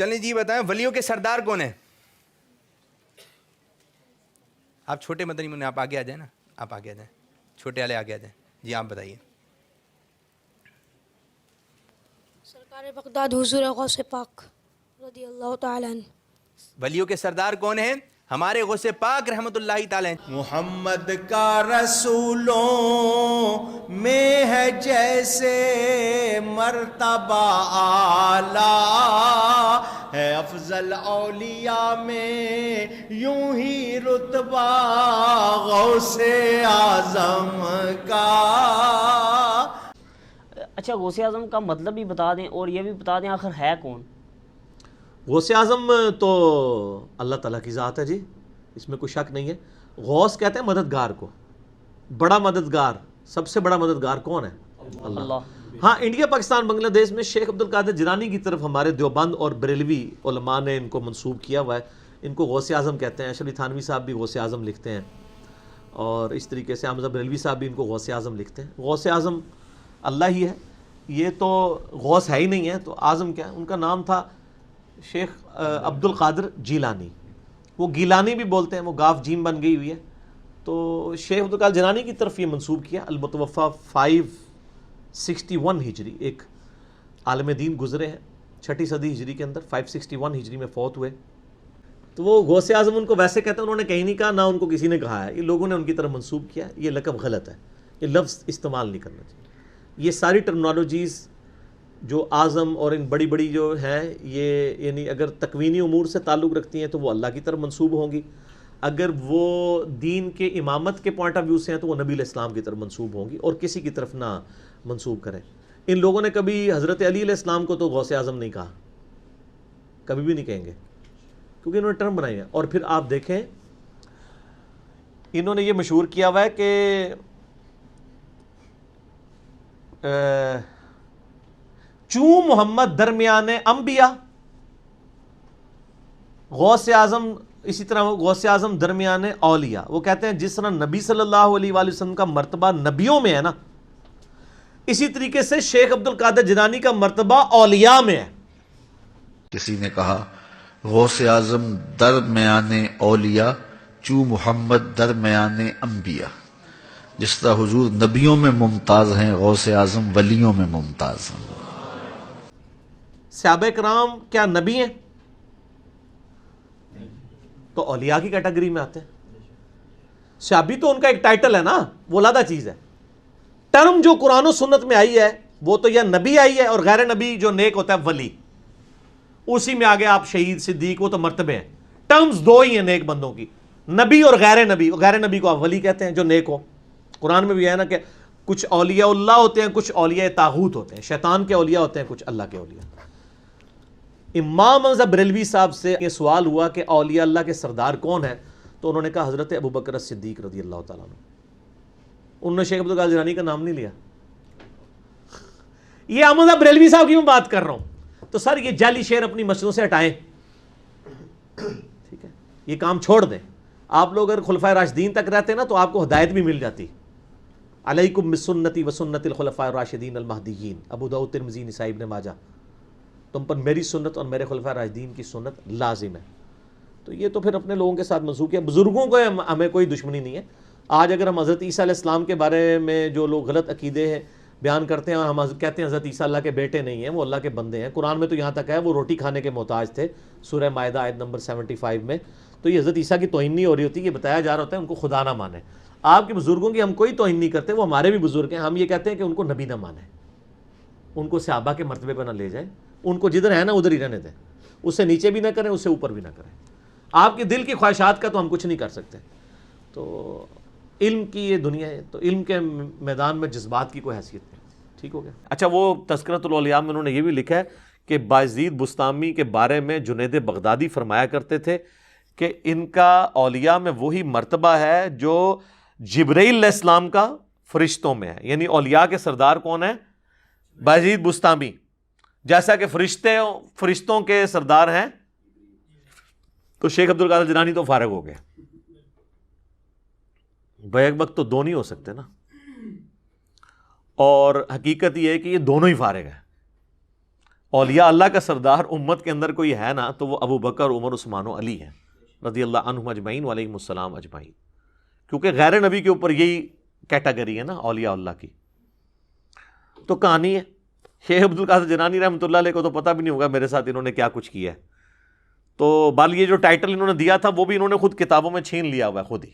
چلیں جی بتائیں ولیوں کے سردار کون ہیں؟ آپ چھوٹے مدنی منع آپ آگے آ جائیں نا، آپ آگے آ جائیں، چھوٹے والے آگے آ جائیں. جی آپ بتائیے. سرکار بغداد حضور غوث پاک رضی اللہ تعالیٰ عنہ. ولیوں کے سردار کون ہیں؟ ہمارے غوث پاک رحمۃ اللہ تعالی. محمد کا رسولوں میں ہے جیسے مرتبہ اعلیٰ، ہے افضل اولیاء میں یوں ہی رتبہ غوث اعظم کا. اچھا غوث اعظم کا مطلب بھی بتا دیں اور یہ بھی بتا دیں آخر ہے کون؟ غوث اعظم تو اللہ تعالیٰ کی ذات ہے جی، اس میں کوئی شک نہیں ہے. غوث کہتے ہیں مددگار کو، بڑا مددگار. سب سے بڑا مددگار کون ہے؟ اللہ. ہاں انڈیا پاکستان بنگلہ دیش میں شیخ عبد القادر جیلانی کی طرف ہمارے دیوبند اور بریلوی علماء نے ان کو منسوب کیا ہوا ہے. ان کو غوث اعظم کہتے ہیں. اشرف علی تھانوی صاحب بھی غوث اعظم لکھتے ہیں، اور اس طریقے سے حمزہ بریلوی صاحب بھی ان کو غوث اعظم لکھتے ہیں. غوث اعظم اللہ ہی ہے، یہ تو غوث ہے ہی نہیں ہے تو اعظم کیا ہے؟ ان کا نام تھا شیخ عبد القادر جیلانی. وہ گیلانی بھی بولتے ہیں، وہ گاف جیم بن گئی ہوئی ہے. تو شیخ عبد القادر جیلانی کی طرف یہ منسوب کیا. المتوفیٰ 561 ہجری، ایک عالم دین گزرے ہیں 6ٹھی صدی ہجری کے اندر، 561 ہجری میں فوت ہوئے. تو وہ غوث اعظم ان کو ویسے کہتے ہیں، انہوں نے کہیں نہیں کہا، نہ ان کو کسی نے کہا ہے، یہ لوگوں نے ان کی طرف منسوب کیا. یہ لقب غلط ہے، یہ لفظ استعمال نہیں کرنا چاہیے. یہ ساری ٹرمنالوجیز جو اعظم اور ان بڑی بڑی جو ہیں، یہ یعنی اگر تکوینی امور سے تعلق رکھتی ہیں تو وہ اللہ کی طرف منسوب ہوں گی، اگر وہ دین کے امامت کے پوائنٹ آف ویو سے ہیں تو وہ نبی علیہ السلام کی طرف منسوب ہوں گی، اور کسی کی طرف نہ منسوب کریں. ان لوگوں نے کبھی حضرت علی علیہ السلام کو تو غوث اعظم نہیں کہا، کبھی بھی نہیں کہیں گے، کیونکہ انہوں نے ٹرم بنائی ہے. اور پھر آپ دیکھیں انہوں نے یہ مشہور کیا ہوا ہے کہ چوں محمد درمیان انبیاء، غوث اعظم اسی طرح غوث اعظم درمیان اولیاء. وہ کہتے ہیں جس طرح نبی صلی اللہ علیہ وآلہ وسلم کا مرتبہ نبیوں میں ہے نا، اسی طریقے سے شیخ عبد القادر جیلانی کا مرتبہ اولیاء میں ہے. کسی نے کہا غوث اعظم درمیان اولیاء چوں محمد درمیان انبیاء. جس طرح حضور نبیوں میں ممتاز ہیں، غوث اعظم ولیوں میں ممتاز ہیں. صحابہ کرام کیا نبی ہیں؟ تو اولیاء کی کیٹیگری میں آتے ہیں. صحابی تو ان کا ایک ٹائٹل ہے نا، وہ علیحدہ چیز ہے. ٹرم جو قرآن و سنت میں آئی ہے وہ تو یا نبی آئی ہے، اور غیر نبی جو نیک ہوتا ہے ولی، اسی میں آگے آپ شہید صدیق، وہ تو مرتبے ہیں. ٹرمز دو ہی ہیں نیک بندوں کی، نبی اور غیر نبی. غیر نبی کو آپ ولی کہتے ہیں جو نیک ہو. قرآن میں بھی ہے نا کہ کچھ اولیاء اللہ ہوتے ہیں، کچھ اولیاء طاغوت ہوتے ہیں، شیطان کے اولیاء ہوتے ہیں، کچھ اللہ کے اولیاء. امام حمزہ بریلوی صاحب سے یہ سوال ہوا کہ اولیاء اللہ کے سردار کون ہیں، تو انہوں نے کہا حضرت ابوبکر صدیق رضی اللہ تعالیٰ عنہ. انہوں نے شیخ عبد القادر جیلانی کا نام نہیں لیا. یہ حمزہ بریلوی صاحب کی میں بات کر رہا ہوں. تو سر یہ جعلی شعر اپنی مسجدوں سے ہٹائیں، ٹھیک ہے، یہ کام چھوڑ دیں. آپ لوگ اگر خلفائے راشدین تک رہتے نا تو آپ کو ہدایت بھی مل جاتی. علیکم بسنتی وسنت الخلفاء الراشدین المہدیین، ابو داؤد ترمذی نسائی ابن ماجہ. تم پر میری سنت اور میرے خلفاء راشدین کی سنت لازم ہے. تو یہ تو پھر اپنے لوگوں کے ساتھ منسوخ کیا. بزرگوں کو ہمیں کوئی دشمنی نہیں ہے. آج اگر ہم حضرت عیسیٰ علیہ السلام کے بارے میں جو لوگ غلط عقیدے ہیں بیان کرتے ہیں، اور ہم کہتے ہیں حضرت عیسیٰ اللہ کے بیٹے نہیں ہیں، وہ اللہ کے بندے ہیں. قرآن میں تو یہاں تک ہے وہ روٹی کھانے کے محتاج تھے، سورہ مائدہ آیت نمبر 75 میں. تو یہ حضرت عیسیٰ کی توہین نہیں ہو رہی ہوتی، یہ بتایا جا رہا ہوتا ہے ان کو خدا نہ مانے. آپ کے بزرگوں کی ہم کوئی توہین نہیں کرتے، وہ ہمارے بھی بزرگ ہیں. ہم یہ کہتے ہیں کہ ان کو نبی نہ مانیں، ان کو صحابہ کے مرتبے پہ نہ لے جائیں، ان کو جدھر ہے نا ادھر ہی رہنے دیں. اس سے نیچے بھی نہ کریں، اس سے اوپر بھی نہ کریں. آپ کے دل کی خواہشات کا تو ہم کچھ نہیں کر سکتے. تو علم کی یہ دنیا ہے، تو علم کے میدان میں جذبات کی کوئی حیثیت نہیں. ٹھیک ہو گیا. اچھا وہ تذکرۃ الاولیاء میں انہوں نے یہ بھی لکھا ہے کہ بایزید بستامی کے بارے میں جنید بغدادی فرمایا کرتے تھے کہ ان کا اولیاء میں وہی مرتبہ ہے جو جبرائیل علیہ السلام کا فرشتوں میں ہے. یعنی اولیاء کے سردار کون ہیں؟ بایزید بستامی. جیسا کہ فرشتوں کے سردار ہیں تو شیخ عبد القادر جیلانی تو فارغ ہو گئے. بیک وقت تو دو نہیں ہو سکتے نا، اور حقیقت یہ ہے کہ یہ دونوں ہی فارغ ہیں. اولیاء اللہ کا سردار امت کے اندر کوئی ہے نا تو وہ ابو بکر، عمر، عثمان و علی ہیں رضی اللہ عنہم اجمعین وعلیہم السلام اجمعین، کیونکہ غیر نبی کے اوپر یہی کیٹیگری ہے نا اولیاء اللہ کی۔ تو کہانی ہے، شیخ عبد القادر جیلانی رحمۃ اللہ علیہ کو تو پتہ بھی نہیں ہوگا میرے ساتھ انہوں نے کیا کچھ کیا ہے، تو بال یہ جو ٹائٹل انہوں نے دیا تھا وہ بھی انہوں نے خود کتابوں میں چھین لیا ہوا ہے خود ہی۔